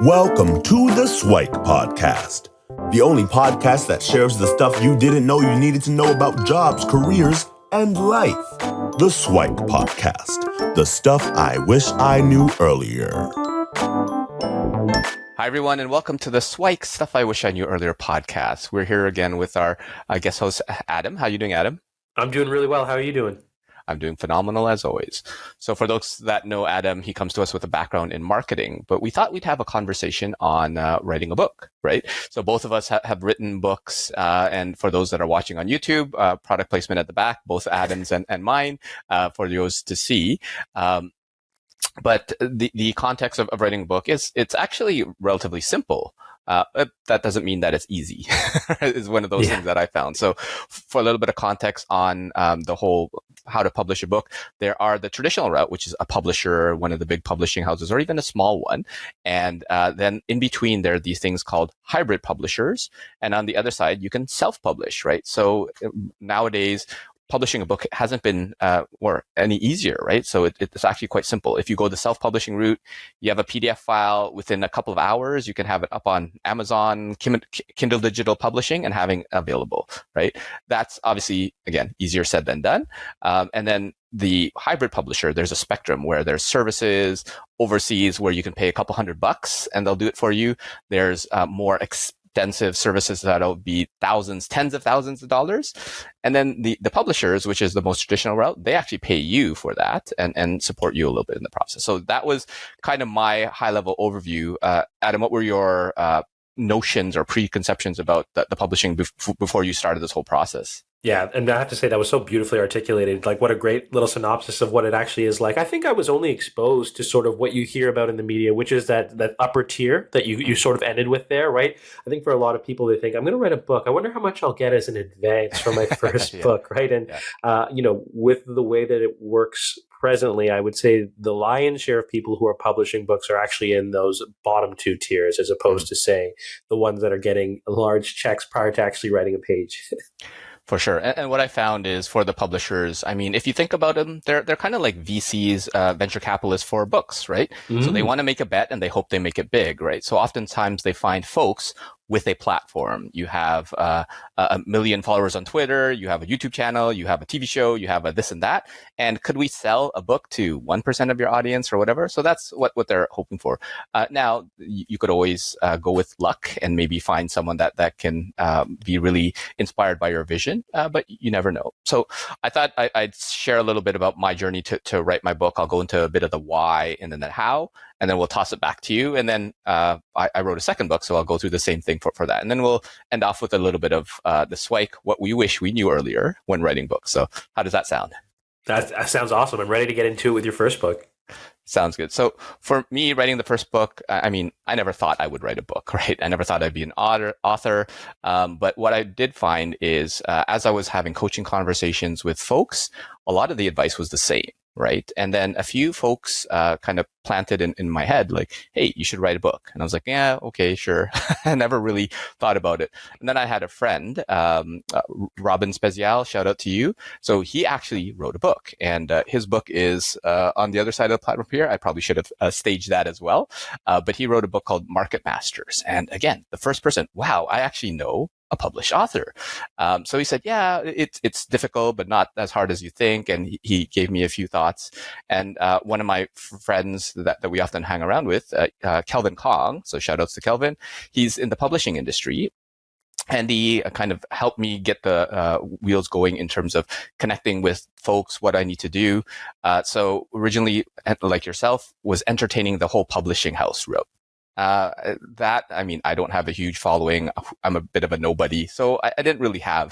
Welcome to the SIWIKE Podcast, the only podcast that shares the stuff you didn't know you needed to know about jobs, careers, and life. The SIWIKE Podcast, the stuff I wish I knew earlier. Hi, everyone, and welcome to the SIWIKE Stuff I Wish I Knew Earlier podcast. We're here again with our guest host, Adam. How are you doing, Adam? I'm doing really well. How are you doing? I'm doing phenomenal as always. So for those that know Adam, he comes to us with a background in marketing, but we thought we'd have a conversation on writing a book, right? So both of us have written books, and for those that are watching on YouTube, product placement at the back, both Adam's and mine, for those to see. But the context of writing a book it's actually relatively simple. That doesn't mean that it's easy. Is one of those things that I found. So for a little bit of context on the whole how to publish a book, there are the traditional route, which is a publisher, one of the big publishing houses, or even a small one. And then in between, there are these things called hybrid publishers. And on the other side, you can self-publish, right? So nowadays, publishing a book hasn't been or any easier, right? So it's actually quite simple. If you go the self-publishing route, you have a PDF file within a couple of hours. You can have it up on Amazon, Kindle Digital Publishing, and having available, right? That's obviously, again, easier said than done. And then the hybrid publisher, there's a spectrum where there's services overseas where you can pay a couple $100 and they'll do it for you. There's more extensive services that'll be thousands, tens of thousands of dollars. And then the publishers, which is the most traditional route, they actually pay you for that and support you a little bit in the process. So that was kind of my high level overview. Adam, what were your notions or preconceptions about the publishing before you started this whole process? Yeah, and I have to say that was so beautifully articulated. Like, what a great little synopsis of what it actually is like. I think I was only exposed to sort of what you hear about in the media, which is that upper tier that you sort of ended with there, right? I think for a lot of people, they think, I'm going to write a book. I wonder how much I'll get as an advance for my first book, right? And, with the way that it works presently, I would say the lion's share of people who are publishing books are actually in those bottom two tiers, as opposed to, say, the ones that are getting large checks prior to actually writing a page. For sure. And what I found is for the publishers, I mean, if you think about them, they're kind of like VCs, venture capitalists for books, right? Mm-hmm. So they want to make a bet and they hope they make it big, right? So oftentimes they find folks with a platform. You have a million followers on Twitter, you have a YouTube channel, you have a TV show, you have a this and that. And could we sell a book to 1% of your audience or whatever? So that's what they're hoping for. Now, you could always go with luck and maybe find someone that can be really inspired by your vision, but you never know. So I thought I'd share a little bit about my journey to write my book. I'll go into a bit of the why and then the how, and then we'll toss it back to you. And then I wrote a second book, so I'll go through the same thing for that. And then we'll end off with a little bit of the SIWIKE, what we wish we knew earlier when writing books. So how does that sound? That sounds awesome. I'm ready to get into it with your first book. Sounds good. So for me, writing the first book, I mean, I never thought I would write a book, right? I never thought I'd be an author. But what I did find is as I was having coaching conversations with folks, a lot of the advice was the same, right? And then a few folks kind of planted in my head, like, hey, you should write a book. And I was like, yeah, okay, sure. I never really thought about it. And then I had a friend, Robin Spezial, shout out to you. So he actually wrote a book, and his book is on the other side of the platform here. I probably should have staged that as well. But he wrote a book called Market Masters. And again, the first person, wow, I actually know a published author. So he said, yeah, it's difficult, but not as hard as you think. And he gave me a few thoughts. And one of my friends that we often hang around with, Kelvin Kong, so shout outs to Kelvin, he's in the publishing industry. And he kind of helped me get the wheels going in terms of connecting with folks, what I need to do. So originally, like yourself, was entertaining the whole publishing house route. I mean, I don't have a huge following. I'm a bit of a nobody. So I didn't really have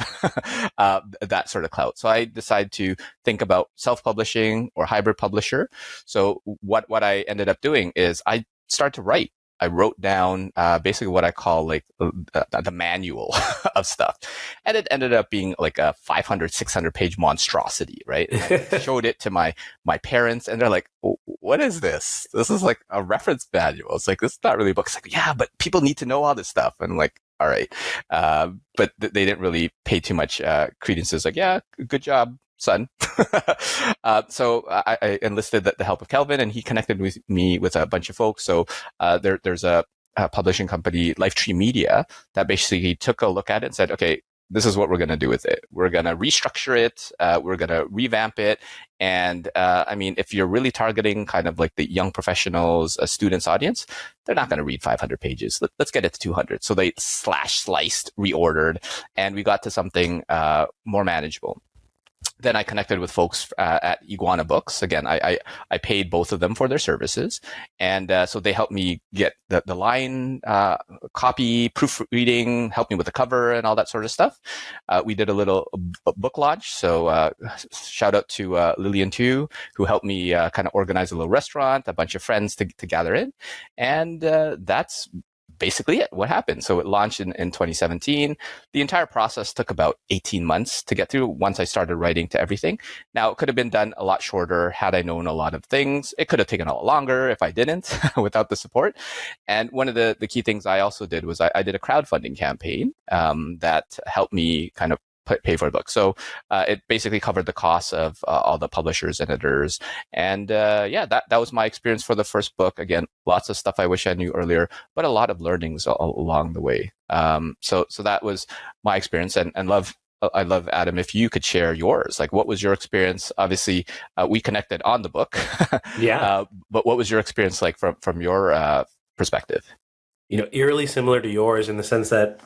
that sort of clout. So I decided to think about self-publishing or hybrid publisher. So what I ended up doing is I started to write. I wrote down basically what I call like the manual of stuff. And it ended up being like a 500, 600 page monstrosity, right? And I showed it to my parents and they're like, oh, what is this? This is like a reference manual. It's like, this is not really a book. It's like, yeah, but people need to know all this stuff. And I'm like, all right. But they didn't really pay too much credence. It's like, yeah, good job, son. So I enlisted the help of Kelvin, and he connected with me with a bunch of folks. So there's a publishing company, Lifetree Media, that basically took a look at it and said, okay, this is what we're going to do with it. We're going to restructure it. We're going to revamp it. And if you're really targeting kind of like the young professionals, students audience, they're not going to read 500 pages. Let's get it to 200. So they sliced, reordered, and we got to something more manageable. Then I connected with folks at Iguana Books. Again, I paid both of them for their services. And so they helped me get the line, copy, proofreading, helped me with the cover and all that sort of stuff. We did a little book launch. So shout out to Lillian too, who helped me kind of organize a little restaurant, a bunch of friends to gather in. And that's basically it. What happened? So it launched in 2017. The entire process took about 18 months to get through once I started writing to everything. Now, it could have been done a lot shorter had I known a lot of things. It could have taken a lot longer if I didn't without the support. And one of the key things I also did was I did a crowdfunding campaign that helped me kind of pay for the book. So it basically covered the costs of all the publishers, editors. And that was my experience for the first book. Again, lots of stuff I wish I knew earlier, but a lot of learnings along the way. So that was my experience, and I love, Adam, if you could share yours. Like, what was your experience? Obviously, we connected on the book. Yeah. But what was your experience like from your perspective? Eerily similar to yours in the sense that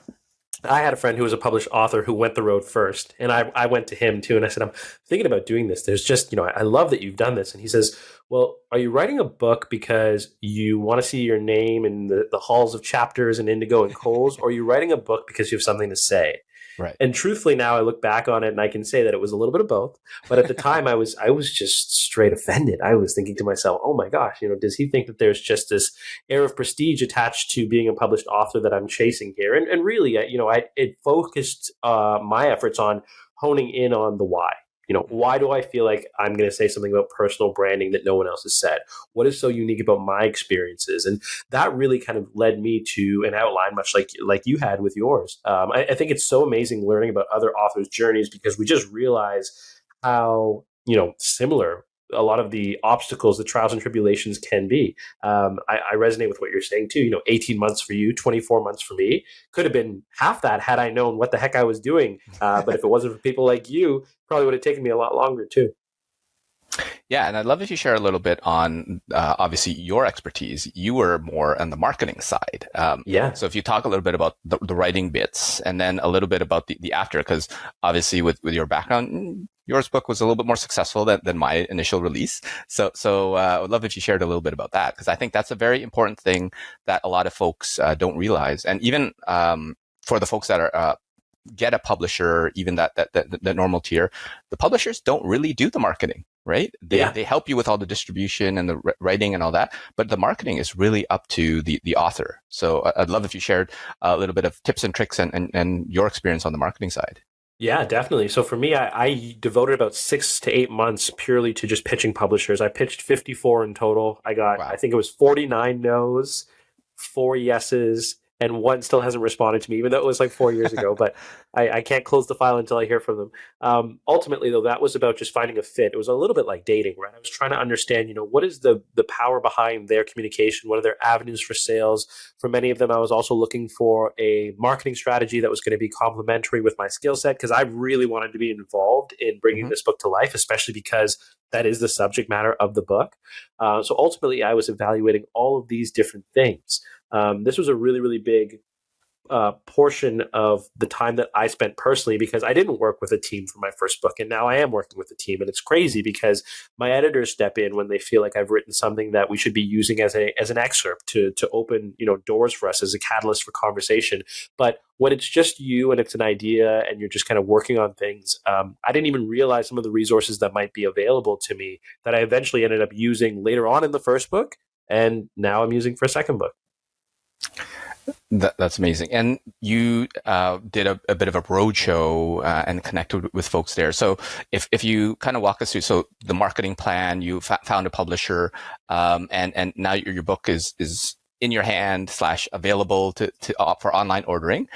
I had a friend who was a published author who went the road first. And I went to him too. And I said, I'm thinking about doing this. There's just, I love that you've done this. And he says, well, are you writing a book because you want to see your name in the halls of Chapters and Indigo and Coles? Or are you writing a book because you have something to say? Right. And truthfully, now I look back on it and I can say that it was a little bit of both. But at the time, I was just straight offended. I was thinking to myself, oh my gosh, does he think that there's just this air of prestige attached to being a published author that I'm chasing here? And really, it focused my efforts on honing in on the why. Why do I feel like I'm going to say something about personal branding that no one else has said? What is so unique about my experiences? And that really kind of led me to an outline, much like you had with yours. I think it's so amazing learning about other authors' journeys because we just realize how, similar a lot of the obstacles, the trials and tribulations can be. I resonate with what you're saying too. 18 months for you, 24 months for me. Could have been half that had I known what the heck I was doing. But if it wasn't for people like you, probably would have taken me a lot longer too. Yeah, and I'd love if you share a little bit on, obviously, your expertise. You were more on the marketing side. So if you talk a little bit about the writing bits and then a little bit about the after, because obviously with your background, yours book was a little bit more successful than my initial release. So I would love if you shared a little bit about that, because I think that's a very important thing that a lot of folks don't realize. And even for the folks that are get a publisher, even that normal tier, the publishers don't really do the marketing, right? They help you with all the distribution and the writing and all that, but the marketing is really up to the author. So I'd love if you shared a little bit of tips and tricks and your experience on the marketing side. Yeah, definitely. So for me, I devoted about 6 to 8 months purely to just pitching publishers. I pitched 54 in total. I got, I think it was 49 no's, 4 yeses, and one still hasn't responded to me, even though it was like 4 years ago. But I can't close the file until I hear from them. Ultimately, though, that was about just finding a fit. It was a little bit like dating, right? I was trying to understand, what is the power behind their communication? What are their avenues for sales? For many of them, I was also looking for a marketing strategy that was going to be complementary with my skill set, because I really wanted to be involved in bringing this book to life, especially because that is the subject matter of the book. So ultimately, I was evaluating all of these different things. This was a really, really big portion of the time that I spent personally, because I didn't work with a team for my first book, and now I am working with a team. And it's crazy because my editors step in when they feel like I've written something that we should be using as an excerpt to open doors for us as a catalyst for conversation. But when it's just you and it's an idea and you're just kind of working on things, I didn't even realize some of the resources that might be available to me that I eventually ended up using later on in the first book, and now I'm using for a second book. That's amazing. And you did a bit of a roadshow and connected with folks there. So if you kind of walk us through, so the marketing plan, you found a publisher, and now your book is in your hand / available for online ordering.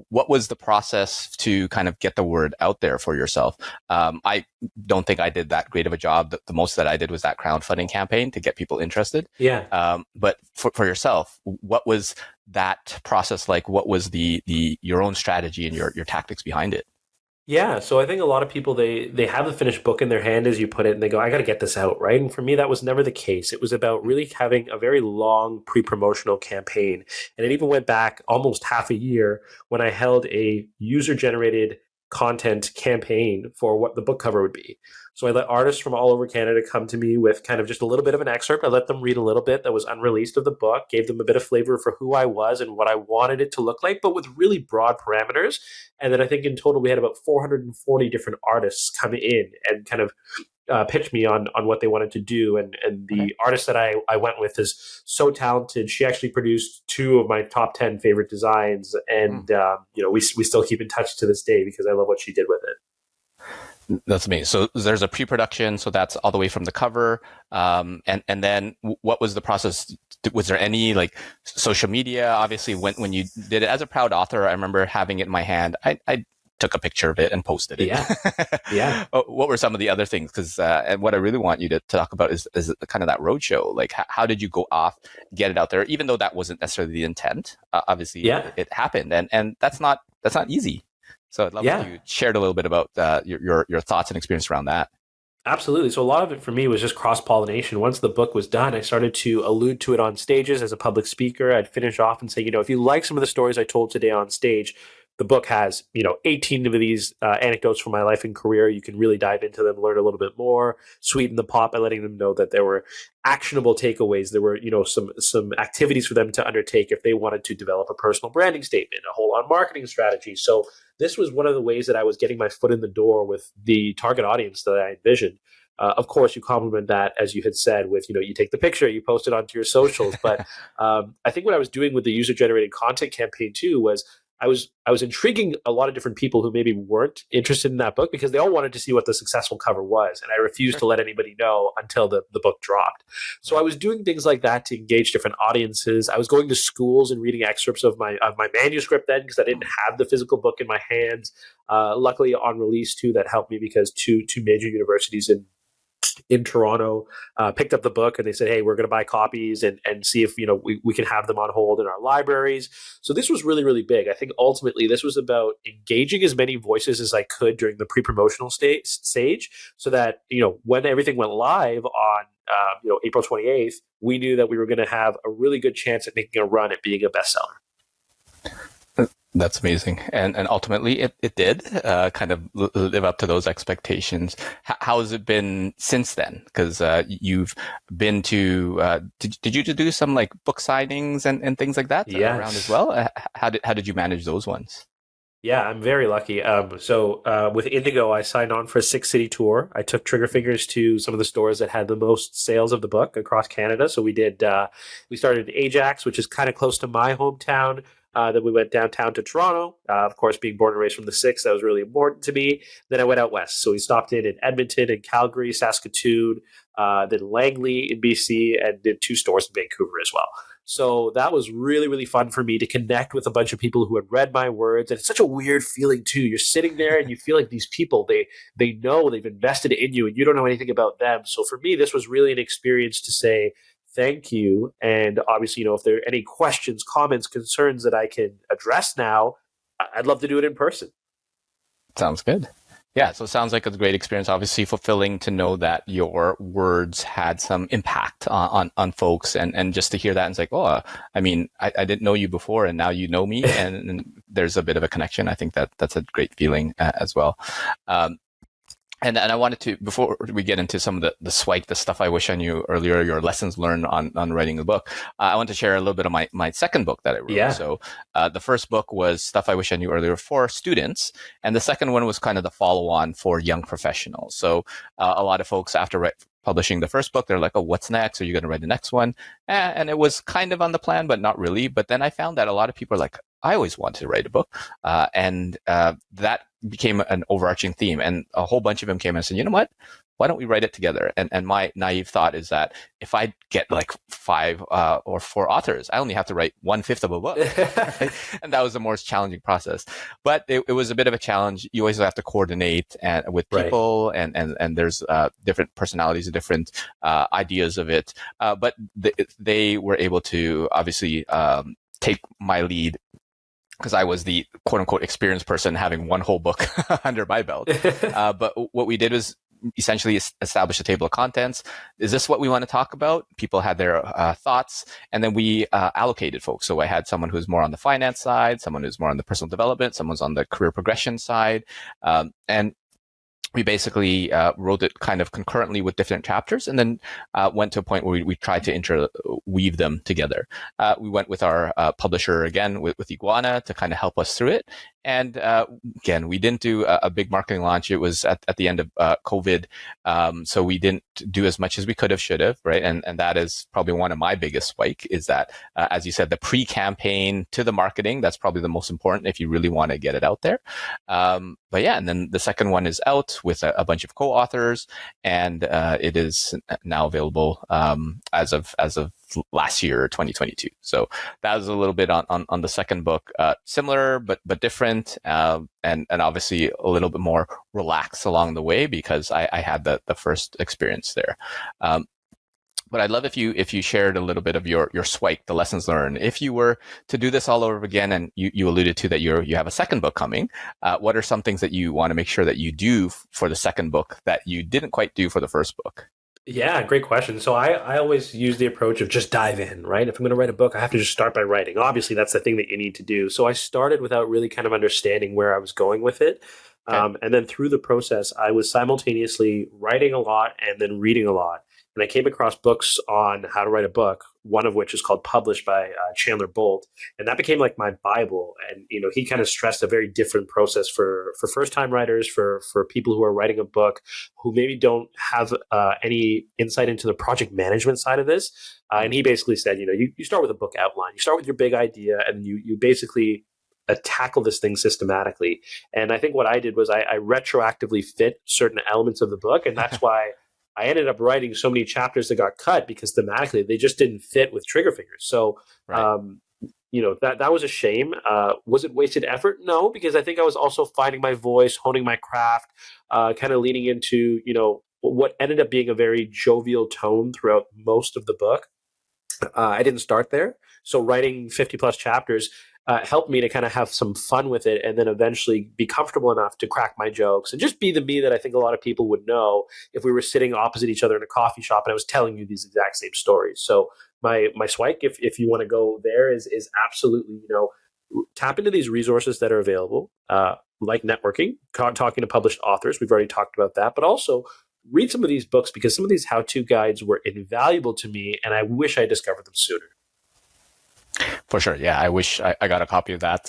What was the process to kind of get the word out there for yourself? I don't think I did that great of a job. The most that I did was that crowdfunding campaign to get people interested. Yeah. But for yourself, what was that process like? What was your own strategy and your tactics behind it? Yeah, so I think a lot of people they have a finished book in their hand, as you put it, and they go, "I got to get this out," right? And for me, that was never the case. It was about really having a very long pre-promotional campaign, and it even went back almost half a year when I held a user-generated content campaign for what the book cover would be. So I let artists from all over Canada come to me with kind of just a little bit of an excerpt. I let them read a little bit that was unreleased of the book, gave them a bit of flavor for who I was and what I wanted it to look like, but with really broad parameters. And then I think in total we had about 440 different artists come in and kind of pitch me on what they wanted to do. And the artist that I went with is so talented. She actually produced 2 of my top 10 favorite designs. And, we still keep in touch to this day because I love what she did with it. That's amazing. So there's a pre-production, so that's all the way from the cover. And then what was the process? Was there any like social media? Obviously, when you did it as a proud author, I remember having it in my hand. I took a picture of it and posted it. Yeah. What were some of the other things? Because and what I really want you to talk about is kind of that roadshow. Like, how did you go off, get it out there? Even though that wasn't necessarily the intent, obviously, it happened, and that's not easy. So I'd love if you shared a little bit about your thoughts and experience around that. Absolutely. So a lot of it for me was just cross-pollination. Once the book was done, I started to allude to it on stages as a public speaker. I'd finish off and say, if you like some of the stories I told today on stage, the book has, 18 of these anecdotes from my life and career. You can really dive into them, learn a little bit more, sweeten the pot by letting them know that there were actionable takeaways. There were, some activities for them to undertake if they wanted to develop a personal branding statement, a whole-on marketing strategy. So this was one of the ways that I was getting my foot in the door with the target audience that I envisioned. Of course, you complement that, as you had said, with, you take the picture, you post it onto your socials. But I think what I was doing with the user-generated content campaign too was I was intriguing a lot of different people who maybe weren't interested in that book because they all wanted to see what the successful cover was. And I refused to let anybody know until the book dropped. So I was doing things like that to engage different audiences. I was going to schools and reading excerpts of my manuscript then because I didn't have the physical book in my hands. Luckily on release too, that helped me because two major universities in Toronto picked up the book and they said, hey, we're going to buy copies and see if we can have them on hold in our libraries. So this was really, really big. I think ultimately this was about engaging as many voices as I could during the pre-promotional stage so that when everything went live on April 28th, we knew that we were going to have a really good chance at making a run at being a bestseller. That's amazing. And ultimately it did kind of live up to those expectations. How has it been since then? Because you've been to, did you do some like book signings and things like that around as well? How did you manage those ones? Yeah, I'm very lucky. So with Indigo, I signed on for a 6-city tour. I took trigger fingers to some of the stores that had the most sales of the book across Canada. So we started in Ajax, which is kind of close to my hometown. Then we went downtown to Toronto. Of course, being born and raised from the 6, that was really important to me. Then I went out west. So we stopped in Edmonton and Calgary, Saskatoon, then Langley in BC, and did 2 stores in Vancouver as well. So that was really, really fun for me to connect with a bunch of people who had read my words. And it's such a weird feeling too. You're sitting there and you feel like these people, they know, they've invested in you and you don't know anything about them. So for me, this was really an experience to say, thank you. And obviously, if there are any questions, comments, concerns that I can address now, I'd love to do it in person. Sounds good. Yeah, so it sounds like a great experience. Obviously fulfilling to know that your words had some impact on folks and just to hear that and it's like, oh, I mean, I didn't know you before and now you know me and there's a bit of a connection. I think that's a great feeling as well. And I wanted to, before we get into some of the SIWIKE, the stuff I wish I knew earlier, your lessons learned on writing the book, I want to share a little bit of my second book that I wrote. Yeah. So the first book was Stuff I Wish I Knew Earlier for students. And the second one was kind of the follow-on for young professionals. So a lot of folks after publishing the first book, they're like, oh, what's next? Are you going to write the next one? And it was kind of on the plan, but not really. But then I found that a lot of people are like, I always wanted to write a book. And that became an overarching theme, and a whole bunch of them came and said, you know what? Why don't we write it together? And my naive thought is that if I get like 5 or 4 authors, I only have to write 1/5 of a book. Right? And that was the most challenging process. But it was a bit of a challenge. You always have to coordinate with people, and there's different personalities and different ideas of it. But they were able to obviously take my lead, because I was the quote unquote experienced person having one whole book under my belt. But what we did was essentially establish a table of contents. Is this what we want to talk about? People had their thoughts, and then we allocated folks. So I had someone who's more on the finance side, someone who's more on the personal development, someone's on the career progression side. And we basically wrote it kind of concurrently with different chapters, and then went to a point where we tried to interweave them together. We went with our publisher again, with Iguana, to kind of help us through it. And again, we didn't do a big marketing launch. It was at the end of COVID. So we didn't do as much as we could have, should have, right? And that is probably one of my biggest SIWIKE, is that, as you said, the pre-campaign to the marketing, that's probably the most important if you really want to get it out there. But yeah, and then the second one is out with a bunch of co-authors, and it is now available as of last year, 2022. So that was a little bit on the second book, similar but different, and obviously a little bit more relaxed along the way, because I had the first experience there. But I'd love if you shared a little bit of your SIWIKE, the lessons learned. If you were to do this all over again, and you alluded to that you have a second book coming, what are some things that you want to make sure that you do for the second book that you didn't quite do for the first book? Yeah, great question. So I always use the approach of just dive in, right? If I'm going to write a book, I have to just start by writing. Obviously, that's the thing that you need to do. So I started without really kind of understanding where I was going with it. Okay. And then through the process, I was simultaneously writing a lot and then reading a lot. And I came across books on how to write a book, one of which is called Published by Chandler Bolt. And that became like my Bible. And, he kind of stressed a very different process for first-time writers, for people who are writing a book, who maybe don't have any insight into the project management side of this. And he basically said, you start with a book outline. You start with your big idea, and you basically tackle this thing systematically. And I think what I did was I retroactively fit certain elements of the book, and that's why I ended up writing so many chapters that got cut, because thematically they just didn't fit with trigger fingers. So, right. That was a shame. Was it wasted effort? No, because I think I was also finding my voice, honing my craft, kind of leaning into, what ended up being a very jovial tone throughout most of the book. I didn't start there. So writing 50 plus chapters helped me to kind of have some fun with it, and then eventually be comfortable enough to crack my jokes and just be the me that I think a lot of people would know if we were sitting opposite each other in a coffee shop and I was telling you these exact same stories. So my SIWIKE, if you want to go there, is absolutely, tap into these resources that are available, like networking, talking to published authors. We've already talked about that, but also read some of these books, because some of these how-to guides were invaluable to me, and I wish I discovered them sooner. For sure. Yeah. I wish I got a copy of that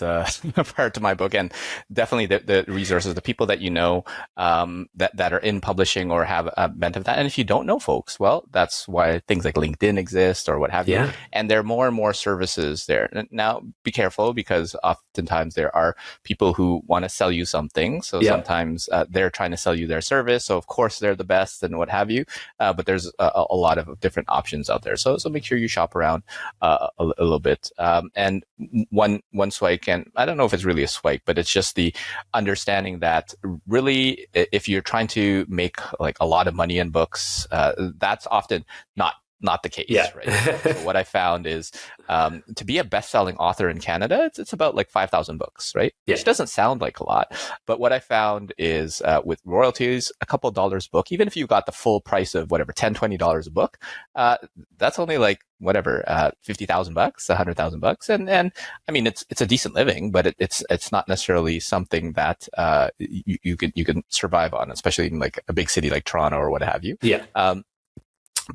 prior to my book. And definitely the resources, the people that that are in publishing or have a bent of that. And if you don't know folks, well, that's why things like LinkedIn exist or what have you. And there are more and more services there. Now, be careful, because oftentimes there are people who want to sell you something. So sometimes they're trying to sell you their service. So of course they're the best and what have you. But there's a lot of different options out there. So make sure you shop around a little bit. And one SIWIKE, and I don't know if it's really a SIWIKE, but it's just the understanding that really, if you're trying to make like a lot of money in books, that's often not the case, right? So what I found is to be a best-selling author in Canada, it's about like 5,000 books, right? Which doesn't sound like a lot. But what I found is with royalties, a couple of dollars a book, even if you got the full price of whatever, $10, $20 a book, that's only like whatever, $50,000, $100,000. And I mean, it's a decent living, but it's not necessarily something that you can survive on, especially in like a big city like Toronto or what have you.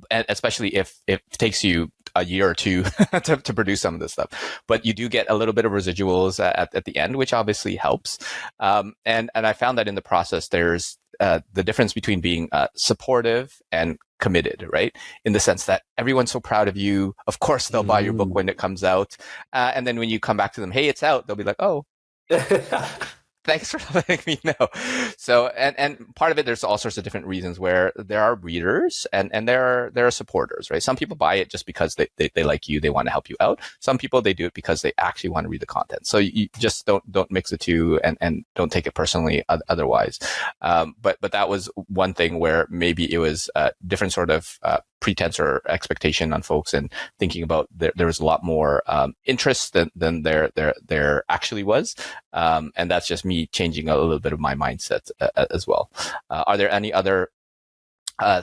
And especially if it takes you a year or two to produce some of this stuff, but you do get a little bit of residuals at the end, which obviously helps. And I found that in the process, there's the difference between being supportive and committed, right? In the sense that everyone's so proud of you. Of course, they'll buy your book when it comes out. And then when you come back to them, hey, it's out, they'll be like, oh, Thanks for letting me know. So, and part of it, there's all sorts of different reasons where there are readers and there are supporters, right? Some people buy it just because they like you, they want to help you out. Some people, they do it because they actually want to read the content. So you just don't mix the two and don't take it personally otherwise. But that was one thing where maybe it was a different sort of pretense or expectation on folks, and thinking about there was a lot more interest than there actually was. And that's just me changing a little bit of my mindset as well. Are there any other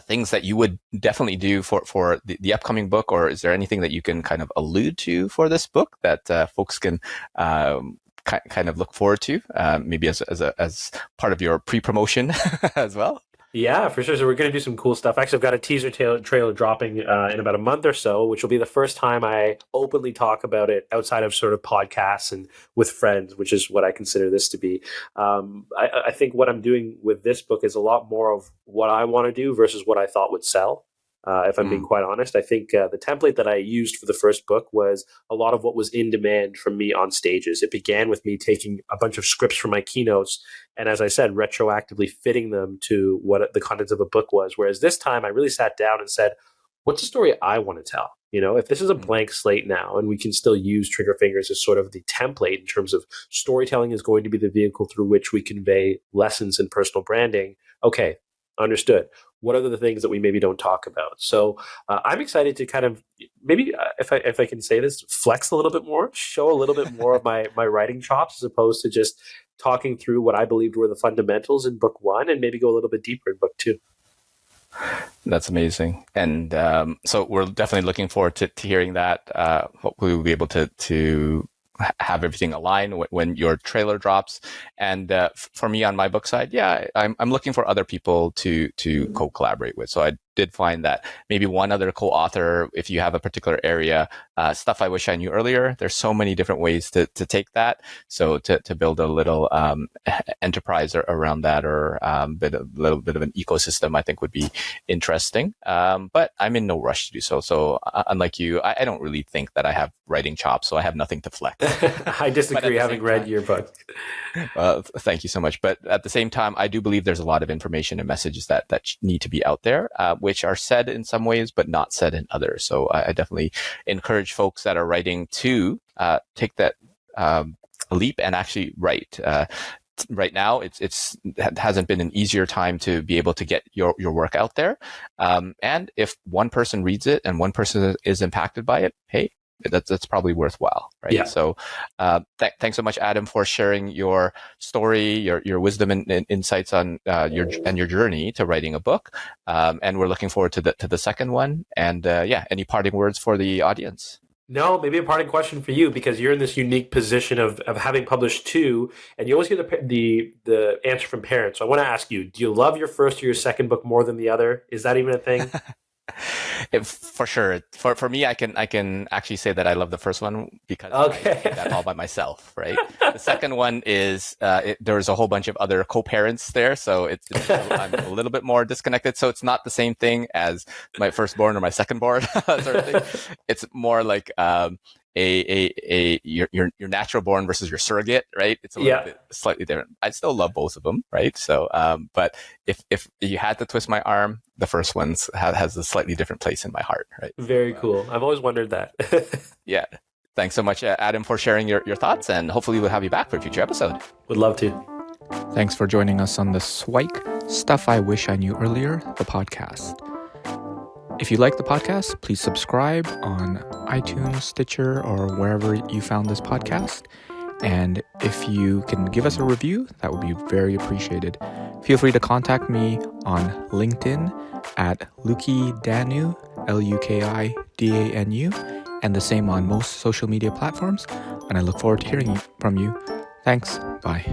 things that you would definitely do for the upcoming book, or is there anything that you can kind of allude to for this book that folks can kind of look forward to, maybe as part of your pre-promotion as well? Yeah, for sure. So we're going to do some cool stuff. Actually, I've got a teaser trailer dropping in about a month or so, which will be the first time I openly talk about it outside of sort of podcasts and with friends, which is what I consider this to be. I think what I'm doing with this book is a lot more of what I want to do versus what I thought would sell. If I'm being quite honest, I think the template that I used for the first book was a lot of what was in demand from me on stages. It began with me taking a bunch of scripts from my keynotes and, as I said, retroactively fitting them to what the contents of a book was. Whereas this time I really sat down and said, what's the story I want to tell? You know, if this is a blank slate now and we can still use Trigger Fingers as sort of the template in terms of storytelling is going to be the vehicle through which we convey lessons in personal branding. Okay, understood. What are the things that we maybe don't talk about? So I'm excited to kind of maybe, if I can say this, flex a little bit more, show a little bit more of my writing chops, as opposed to just talking through what I believed were the fundamentals in book one, and maybe go a little bit deeper in book two. That's amazing. And so we're definitely looking forward to hearing that. Hopefully we'll be able to have everything align when your trailer drops. And for me on my book side, I'm looking for other people to co-collaborate with. So I did find that maybe one other co-author, if you have a particular area, stuff I wish I knew earlier. There's so many different ways to take that. So to build a little enterprise around that, or a little bit of an ecosystem, I think would be interesting. But I'm in no rush to do so. So unlike you, I don't really think that I have writing chops, so I have nothing to flex. I disagree, having read your book. Thank you so much. But at the same time, I do believe there's a lot of information and messages that need to be out there, which are said in some ways, but not said in others. So I definitely encourage folks that are writing to take that leap and actually write. Right now, it hasn't been an easier time to be able to get your work out there. And if one person reads it and one person is impacted by it, hey, that's probably worthwhile, right? Yeah. So thanks so much, Adam, for sharing your story, your wisdom and insights on your journey to writing a book. And we're looking forward to the second one. And any parting words for the audience? No, maybe a parting question for you, because you're in this unique position of having published two, and you always get the answer from parents. So I want to ask you, do you love your first or your second book more than the other? Is that even a thing? For sure. For me, I can actually say that I love the first one because I did that all by myself, right? The second one is there's a whole bunch of other co-parents there, so I'm a little bit more disconnected. So it's not the same thing as my firstborn or my secondborn sort of thing. It's more like your natural born versus your surrogate, right? It's a little bit slightly different. I still love both of them, right? So, but if you had to twist my arm, the first one has a slightly different place in my heart, right? Very cool. I've always wondered that. Yeah. Thanks so much, Adam, for sharing your thoughts, and hopefully we'll have you back for a future episode. Would love to. Thanks for joining us on the SIWIKE Stuff I Wish I Knew Earlier, the podcast. If you like the podcast, please subscribe on iTunes, Stitcher, or wherever you found this podcast. And if you can give us a review, that would be very appreciated. Feel free to contact me on LinkedIn at Luki Danu, LUKIDANU, and the same on most social media platforms. And I look forward to hearing from you. Thanks. Bye.